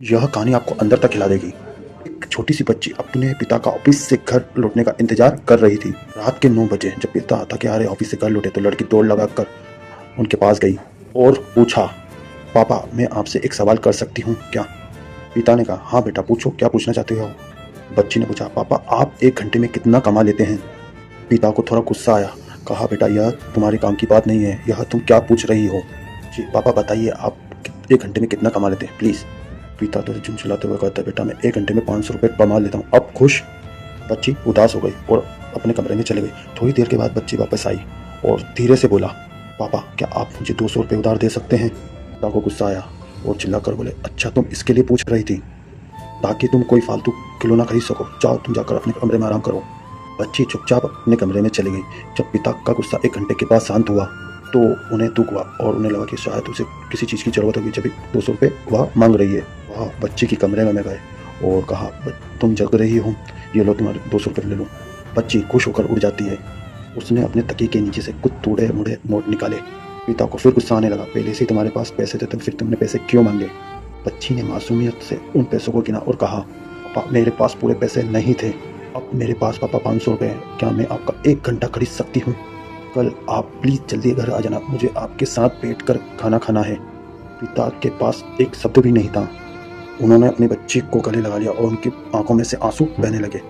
यह कहानी आपको अंदर तक हिला देगी। एक छोटी सी बच्ची अपने पिता का ऑफिस से घर लौटने का इंतजार कर रही थी। रात के 9 बजे जब पिता थके हारे ऑफिस से घर लौटे तो लड़की दौड़ लगाकर उनके पास गई और पूछा, पापा मैं आपसे एक सवाल कर सकती हूँ क्या? पिता ने कहा, हाँ बेटा पूछो, क्या पूछना चाहते हो? बच्ची ने पूछा, पापा आप 1 घंटे में कितना कमा लेते हैं? पिता को थोड़ा गुस्सा आया। कहा, बेटा यह तुम्हारे काम की बात नहीं है, यह तुम क्या पूछ रही हो? जी पापा बताइए, आप 1 घंटे में कितना कमा लेते हैं प्लीज़? पिता तो झुंझुलाते हुए कहता, बेटा मैं 1 घंटे में 500 रुपये कमा लेता हूँ, अब खुश? बच्ची उदास हो गई और अपने कमरे में चली गई। थोड़ी देर के बाद बच्ची वापस आई और धीरे से बोला, पापा क्या आप मुझे 200 रुपये उधार दे सकते हैं? पिता को गुस्सा आया और चिल्लाकर बोले, अच्छा तुम इसके लिए पूछ रही थी ताकि तुम कोई फालतू खिलौना खरीद सको, जाओ तुम जाकर अपने कमरे में आराम करो। बच्ची चुपचाप अपने कमरे में चली गई। जब पिता का गुस्सा 1 घंटे के बाद शांत हुआ तो उन्हें दुख हुआ और उन्हें लगा कि शायद उसे किसी चीज़ की ज़रूरत होगी, जब 200 रुपये वह मांग रही है। वह बच्ची की कमरे में गए और कहा, तुम जग रही हो, ये लो तुम्हारे 200 रुपये ले लो। बच्ची खुश होकर उड़ जाती है। उसने अपने तकिए के नीचे से कुछ टूटे मुड़े नोट निकाले। पिता को फिर गुस्सा आने लगा, पहले से तुम्हारे पास पैसे थे तो फिर तुमने पैसे क्यों मांगे? बच्ची ने मासूमियत से उन पैसों को गिना और कहा, पापा मेरे पास पूरे पैसे नहीं थे, अब मेरे पास पापा 500 रुपये हैं, क्या मैं आपका 1 घंटा खरीद सकती हूँ? कल आप प्लीज़ जल्दी घर आ जाना, मुझे आपके साथ बैठकर खाना खाना है। पिता के पास एक शब्द भी नहीं था। उन्होंने अपनी बच्ची को गले लगा लिया और उनकी आंखों में से आंसू बहने लगे।